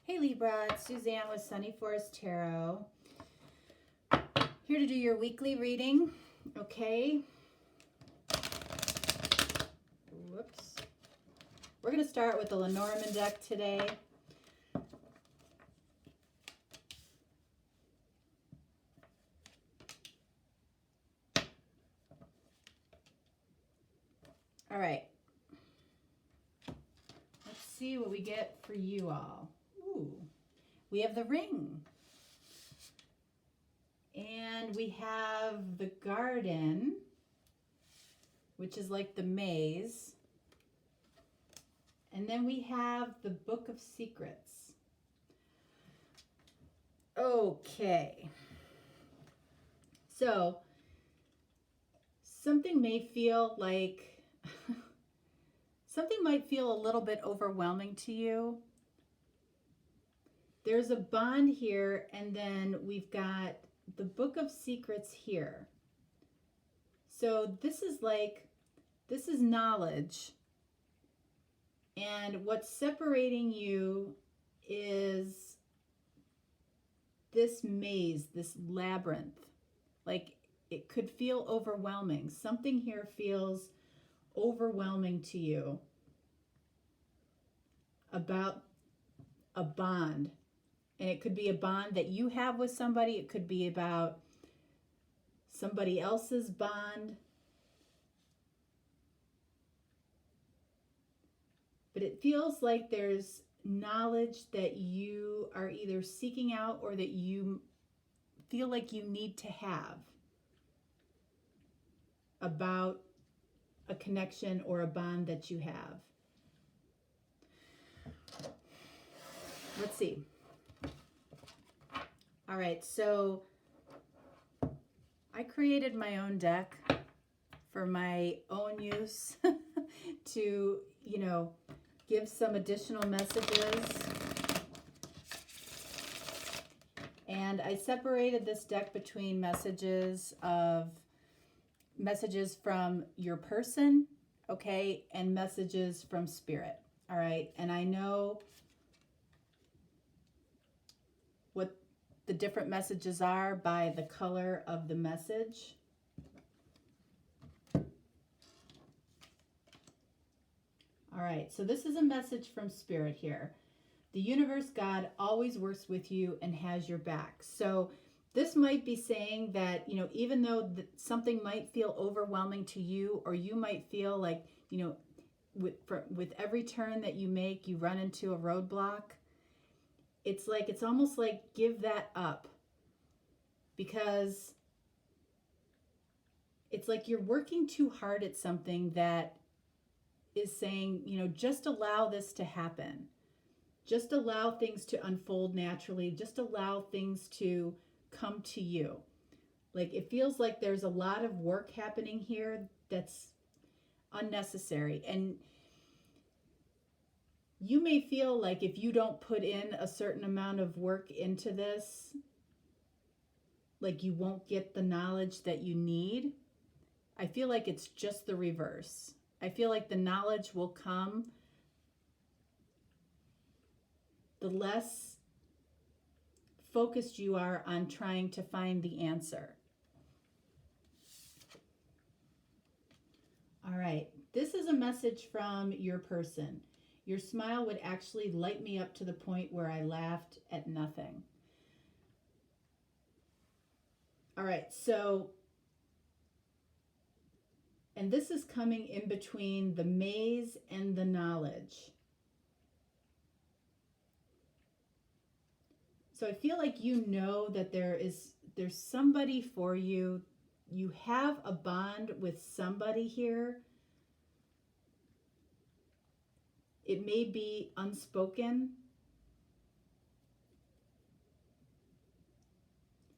Hey Libra, it's Suzanne with Sunny Forest Tarot. Here to do your weekly reading, okay? Whoops. We're going to start with the Lenormand deck today. All right. Let's see what we get for you all. Ooh, we have the Ring. And we have the Garden, which is like the maze. And then we have the Book of Secrets. Okay. So, something may feel like, something might feel a little bit overwhelming to you. There's a bond here, and then we've got the Book of Secrets here. So this is knowledge. And what's separating you is this maze, this labyrinth. Like, it could feel overwhelming. Something here feels overwhelming to you about a bond. And it could be a bond that you have with somebody. It could be about somebody else's bond. But it feels like there's knowledge that you are either seeking out or that you feel like you need to have about a connection or a bond that you have. Let's see. All right, so I created my own deck for my own use to, give some additional messages. And I separated this deck between messages from your person, okay, and messages from spirit. All right, and I know what the different messages are by the color of the message. All right, so this is a message from Spirit here. The universe, God, always works with you and has your back. So this might be saying that, even though something might feel overwhelming to you, or you might feel like, with every turn that you make, you run into a roadblock. It's almost like give that up, because it's like you're working too hard at something that is saying, just allow this to happen. Just allow things to unfold naturally. Just allow things to come to you. Like, it feels like there's a lot of work happening here that's unnecessary. And you may feel like if you don't put in a certain amount of work into this, like you won't get the knowledge that you need. I feel like it's just the reverse. I feel like the knowledge will come the less focused you are on trying to find the answer. All right, this is a message from your person. Your smile would actually light me up to the point where I laughed at nothing. All right, so, and this is coming in between the maze and the knowledge. So I feel like that there's somebody for you. You have a bond with somebody here. It may be unspoken.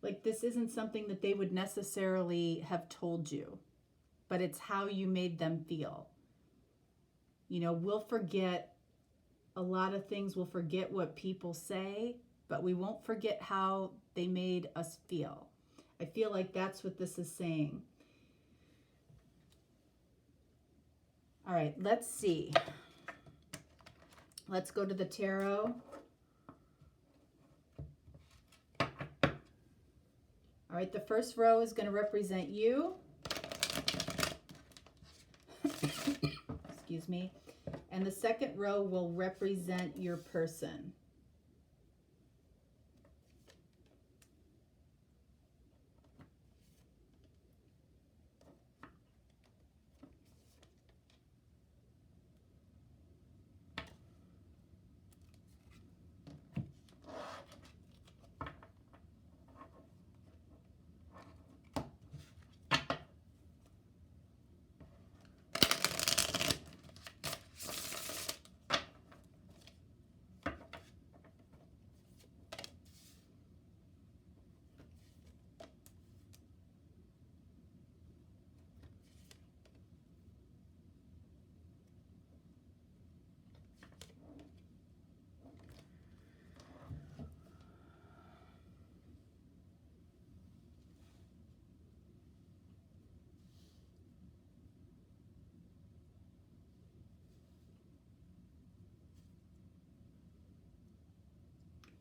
Like, this isn't something that they would necessarily have told you, but it's how you made them feel. We'll forget a lot of things. We'll forget what people say, but we won't forget how they made us feel. I feel like that's what this is saying. All right, let's see. Let's go to the tarot. All right, the first row is going to represent you. Excuse me. And the second row will represent your person.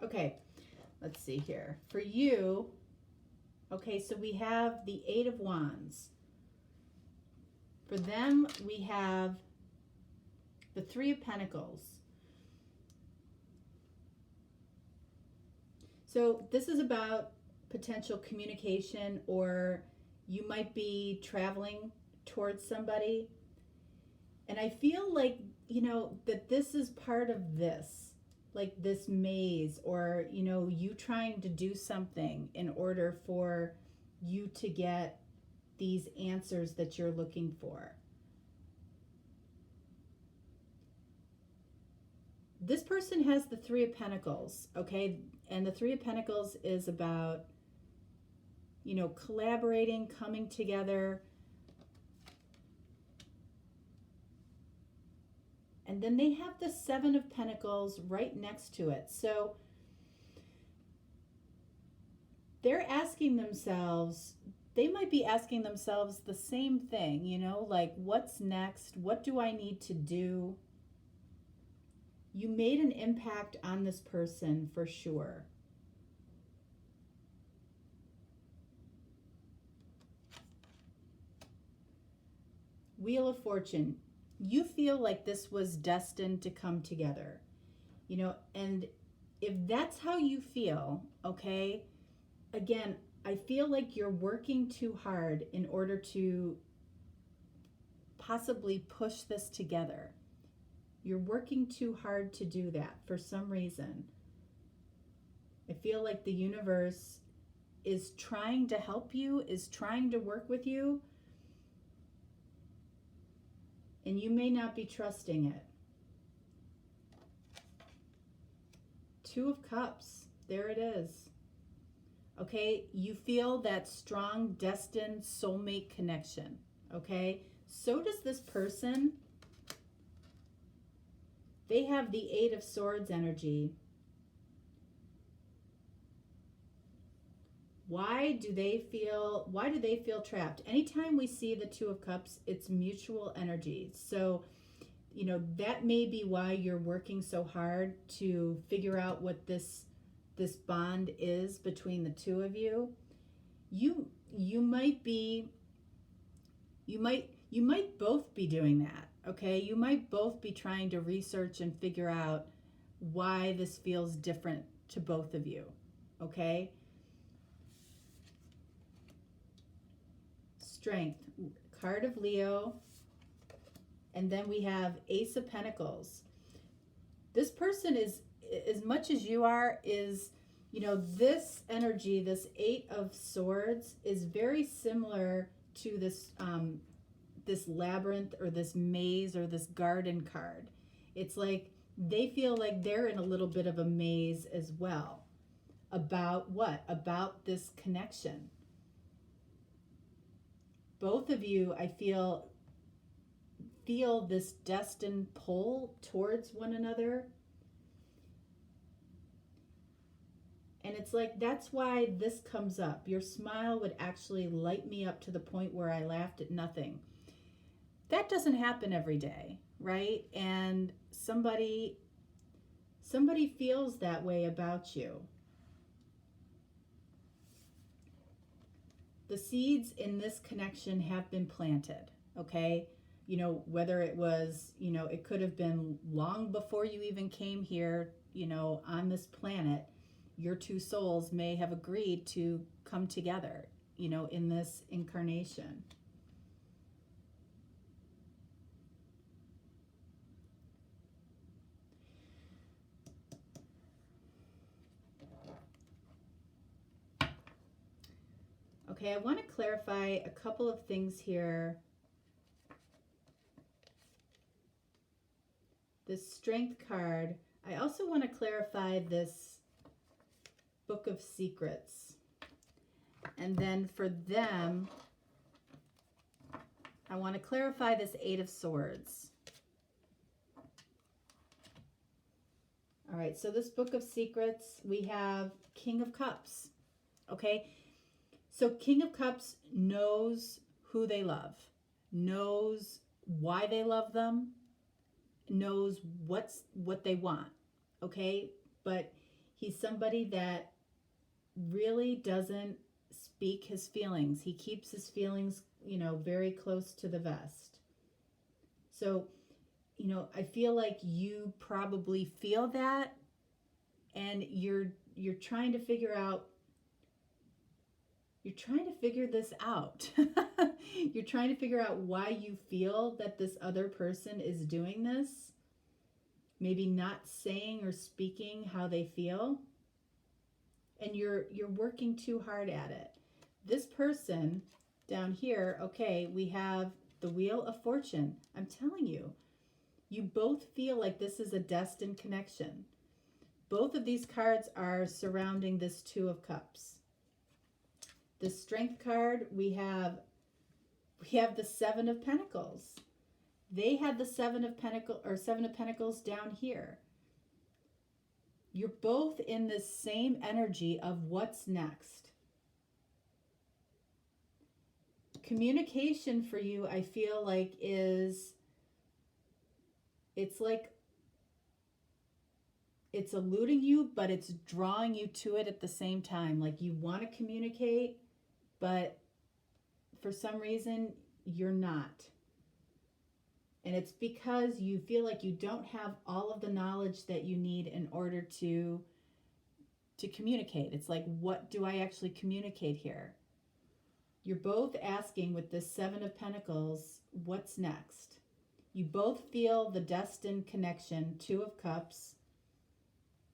Okay, let's see here. For you, okay, so we have the Eight of Wands. For them, we have the Three of Pentacles. So this is about potential communication, or you might be traveling towards somebody. And I feel like, you know, that this is part of this. Like this maze, or, you know, you trying to do something in order for you to get these answers that you're looking for. This person has the Three of Pentacles, okay? And the Three of Pentacles is about, you know, collaborating, coming together. And then they have the Seven of Pentacles right next to it. So they're asking themselves, they might be asking themselves the same thing, you know, like, what's next? What do I need to do? You made an impact on this person for sure. Wheel of Fortune. You feel like this was destined to come together, you know, and if that's how you feel, okay, again, I feel like you're working too hard in order to possibly push this together. You're working too hard to do that for some reason. I feel like the universe is trying to help you, is trying to work with you, and you may not be trusting it. Two of Cups, there it is. Okay, you feel that strong, destined soulmate connection, okay? So does this person. They have the Eight of Swords energy. Why do they feel trapped? Anytime we see the Two of Cups, it's mutual energy. So, you know, that may be why you're working so hard to figure out what this bond is between the two of you. You might both be doing that, okay? You might both be trying to research and figure out why this feels different to both of you, okay? Strength, card of Leo, and then we have Ace of Pentacles. This person is, as much as you are, is, you know, this energy, this Eight of Swords is very similar to this this labyrinth or this maze or this garden card. It's like they feel like they're in a little bit of a maze as well. About what? About this connection. Both of you, I feel this destined pull towards one another. And it's like, that's why this comes up. Your smile would actually light me up to the point where I laughed at nothing. That doesn't happen every day, right? And somebody feels that way about you. the seeds in this connection have been planted, okay? You know, whether it was, you know, it could have been long before you even came here, you know, on this planet, your two souls may have agreed to come together, you know, in this incarnation. Okay, I want to clarify a couple of things here. This Strength card, I also want to clarify this Book of Secrets. And then for them, I want to clarify this Eight of Swords. All right, so this Book of Secrets, we have King of Cups, okay? So King of Cups knows who they love, knows why they love them, knows what they want, okay? But he's somebody that really doesn't speak his feelings. He keeps his feelings, you know, very close to the vest. So, you know, I feel like you probably feel that, and you're trying to figure this out. You're trying to figure out why you feel that this other person is doing this. Maybe not saying or speaking how they feel. And you're working too hard at it. This person down here, okay, we have the Wheel of Fortune. I'm telling you, you both feel like this is a destined connection. Both of these cards are surrounding this Two of Cups. The Strength card, we have the Seven of Pentacles. They had the Seven of Pentacles down here. You're both in this same energy of what's next. Communication for you, I feel like it's like it's eluding you, but it's drawing you to it at the same time. Like you want to communicate, but for some reason you're not. And it's because you feel like you don't have all of the knowledge that you need in order to communicate. It's like, what do I actually communicate here? You're both asking with this Seven of Pentacles, what's next? You both feel the destined connection, Two of Cups.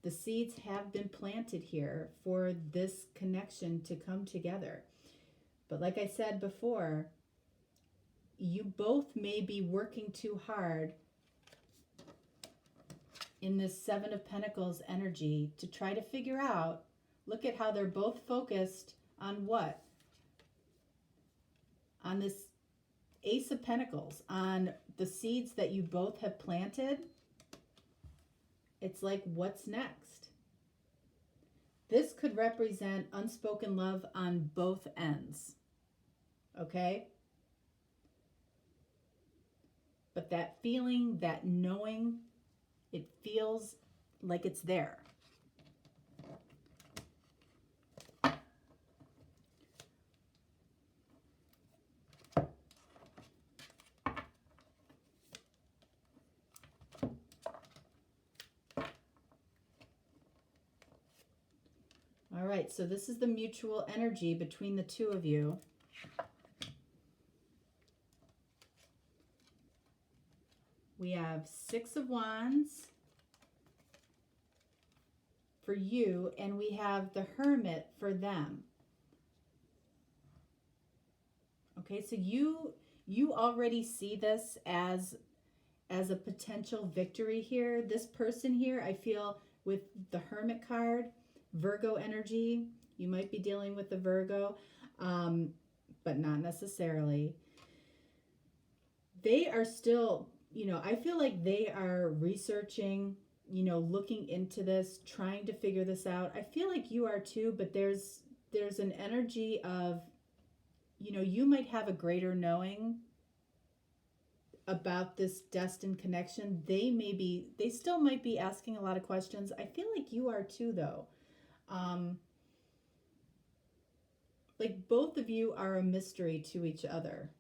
The seeds have been planted here for this connection to come together. But like I said before, you both may be working too hard in this Seven of Pentacles energy to try to figure out, look at how they're both focused on what? On this Ace of Pentacles, on the seeds that you both have planted. It's like, what's next? This could represent unspoken love on both ends. Okay? But that feeling, that knowing, it feels like it's there. All right, so this is the mutual energy between the two of you. We have Six of Wands for you, and we have the Hermit for them. Okay, so you already see this as a potential victory here. This person here, I feel with the Hermit card, Virgo energy, you might be dealing with the Virgo, but not necessarily. They are still, you know, I feel like they are researching, you know, looking into this, trying to figure this out. I feel like you are too, but there's an energy of, you know, you might have a greater knowing about this destined connection. They still might be asking a lot of questions. I feel like you are too, though. like both of you are a mystery to each other.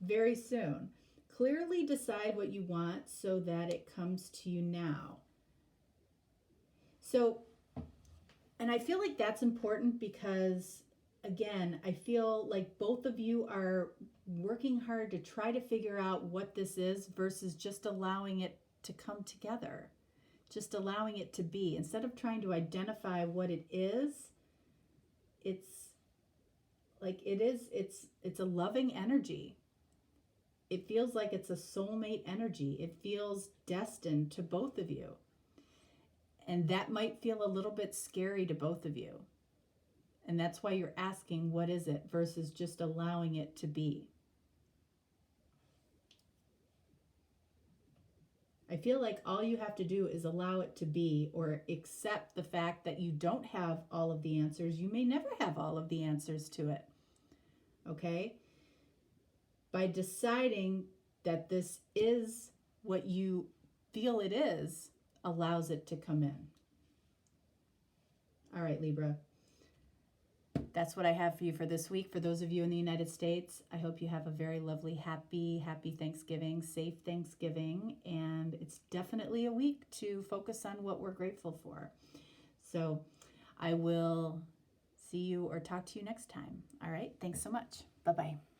Very soon. Clearly decide what you want so that it comes to you now. So, and I feel like that's important because, again, I feel like both of you are working hard to try to figure out what this is versus just allowing it to come together, just allowing it to be. Instead of trying to identify what it is, it's like it's a loving energy. It feels like it's a soulmate energy. It feels destined to both of you. And that might feel a little bit scary to both of you. And that's why you're asking, what is it, versus just allowing it to be. I feel like all you have to do is allow it to be, or accept the fact that you don't have all of the answers. You may never have all of the answers to it. Okay? By deciding that this is what you feel it is, allows it to come in. All right, Libra. That's what I have for you for this week. For those of you in the United States, I hope you have a very lovely, happy Thanksgiving, safe Thanksgiving. And it's definitely a week to focus on what we're grateful for. So I will see you or talk to you next time. All right. Thanks so much. Bye-bye.